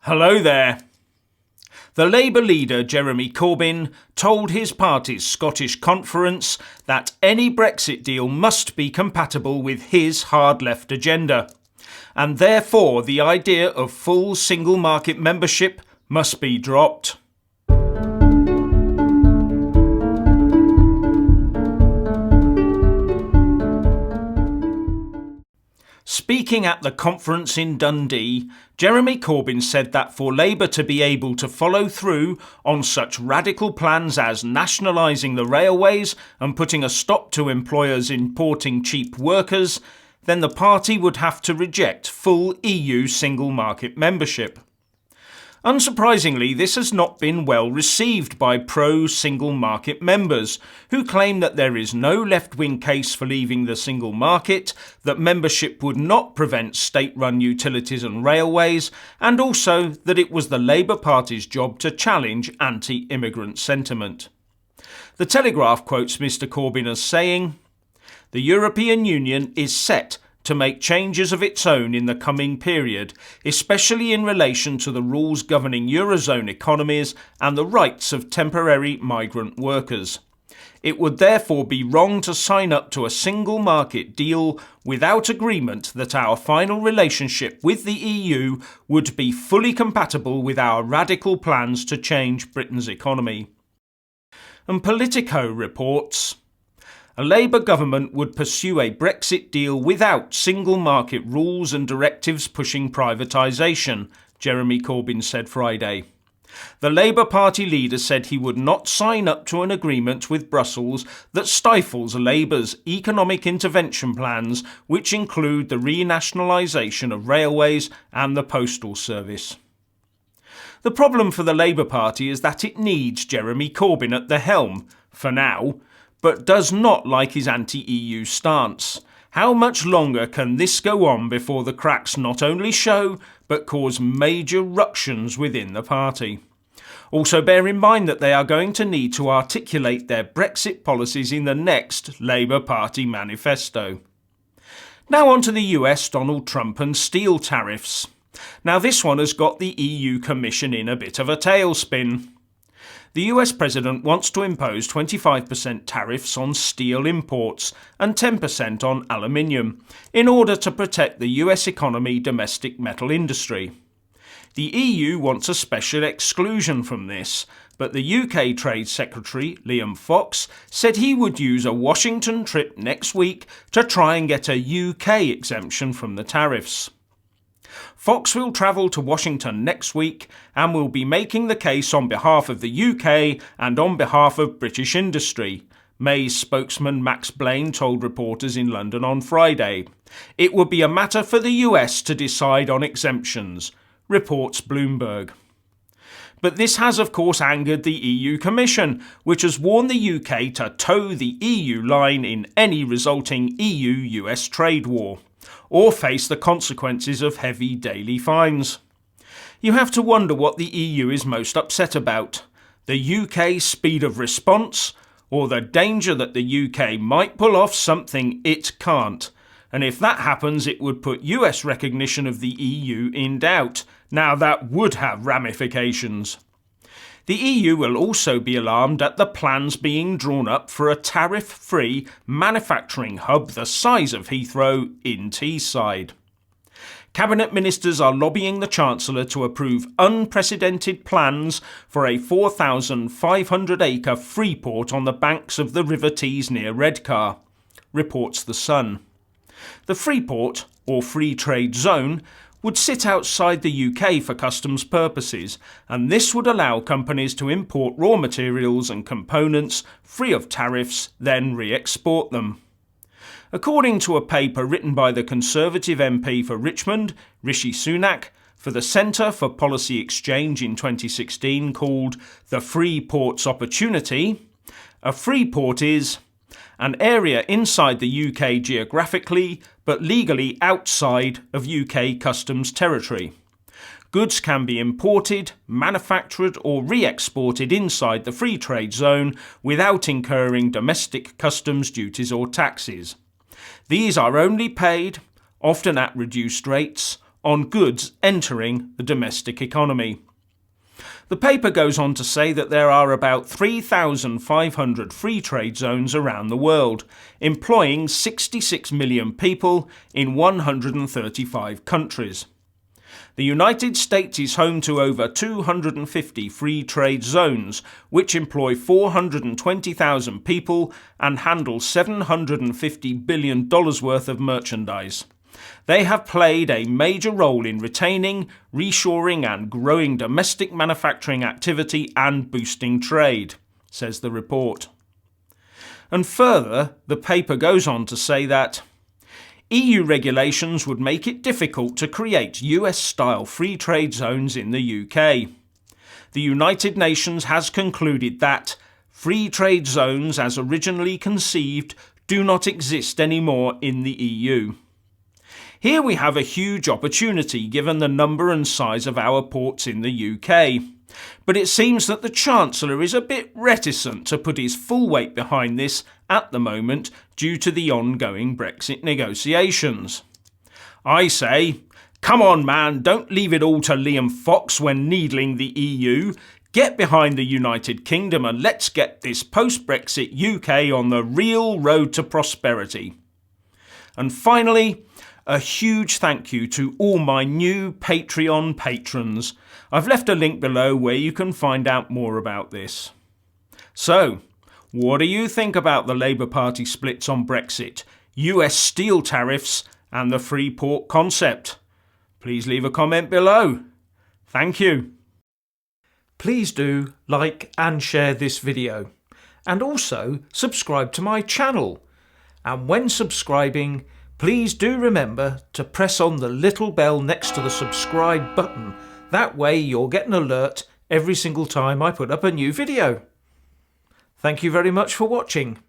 Hello there. The Labour leader Jeremy Corbyn told his party's Scottish conference that any Brexit deal must be compatible with his hard-left agenda, and therefore the idea of full single market membership must be dropped. Speaking at the conference in Dundee, Jeremy Corbyn said that for Labour to be able to follow through on such radical plans as nationalising the railways and putting a stop to employers importing cheap workers, then the party would have to reject full EU single market membership. Unsurprisingly, this has not been well received by pro-single market members, who claim that there is no left-wing case for leaving the single market, that membership would not prevent state-run utilities and railways, and also that it was the Labour Party's job to challenge anti-immigrant sentiment. The Telegraph quotes Mr Corbyn as saying, "The European Union is set to make changes of its own in the coming period, especially in relation to the rules governing Eurozone economies and the rights of temporary migrant workers. It would therefore be wrong to sign up to a single market deal without agreement that our final relationship with the EU would be fully compatible with our radical plans to change Britain's economy." And Politico reports, "A Labour government would pursue a Brexit deal without single market rules and directives pushing privatisation," Jeremy Corbyn said Friday. The Labour Party leader said he would not sign up to an agreement with Brussels that stifles Labour's economic intervention plans, which include the re-nationalisation of railways and the postal service. The problem for the Labour Party is that it needs Jeremy Corbyn at the helm, for now, but does not like his anti-EU stance. How much longer can this go on before the cracks not only show, but cause major ructions within the party? Also bear in mind that they are going to need to articulate their Brexit policies in the next Labour Party manifesto. Now on to the US, Donald Trump and steel tariffs. Now this one has got the EU Commission in a bit of a tailspin. The US President wants to impose 25% tariffs on steel imports and 10% on aluminium in order to protect the US economy domestic metal industry. The EU wants a special exclusion from this, but the UK Trade Secretary, Liam Fox, said he would use a Washington trip next week to try and get a UK exemption from the tariffs. Fox will travel to Washington next week and will be making the case on behalf of the UK and on behalf of British industry, May's spokesman Max Blaine told reporters in London on Friday. It would be a matter for the US to decide on exemptions, reports Bloomberg. But this has of course angered the EU Commission, which has warned the UK to toe the EU line in any resulting EU-US trade war, or face the consequences of heavy daily fines. You have to wonder what the EU is most upset about: the UK's speed of response, or the danger that the UK might pull off something it can't. And if that happens, it would put US recognition of the EU in doubt. Now that would have ramifications. The EU will also be alarmed at the plans being drawn up for a tariff-free manufacturing hub the size of Heathrow in Teesside. Cabinet ministers are lobbying the Chancellor to approve unprecedented plans for a 4,500-acre free port on the banks of the River Tees near Redcar, reports The Sun. The free port, or free trade zone, would sit outside the UK for customs purposes, and this would allow companies to import raw materials and components free of tariffs, then re-export them. According to a paper written by the Conservative MP for Richmond, Rishi Sunak, for the Centre for Policy Exchange in 2016 called The Free Ports Opportunity, a free port is an area inside the UK geographically, but legally outside of UK customs territory. Goods can be imported, manufactured or re-exported inside the free trade zone without incurring domestic customs duties or taxes. These are only paid, often at reduced rates, on goods entering the domestic economy. The paper goes on to say that there are about 3,500 free trade zones around the world, employing 66 million people in 135 countries. The United States is home to over 250 free trade zones, which employ 420,000 people and handle $750 billion worth of merchandise. They have played a major role in retaining, reshoring and growing domestic manufacturing activity and boosting trade, says the report. And further, the paper goes on to say that EU regulations would make it difficult to create US-style free trade zones in the UK. The United Nations has concluded that free trade zones as originally conceived do not exist anymore in the EU. Here we have a huge opportunity given the number and size of our ports in the UK. But it seems that the Chancellor is a bit reticent to put his full weight behind this at the moment due to the ongoing Brexit negotiations. I say, come on man, don't leave it all to Liam Fox when needling the EU. Get behind the United Kingdom and let's get this post-Brexit UK on the real road to prosperity. And finally, a huge thank you to all my new Patreon patrons. I've left a link below where you can find out more about this. So, what do you think about the Labour Party splits on Brexit, US steel tariffs and the free port concept? Please leave a comment below. Thank you. Please do like and share this video, and also subscribe to my channel. And when subscribing, please do remember to press on the little bell next to the subscribe button. That way you'll get an alert every single time I put up a new video. Thank you very much for watching.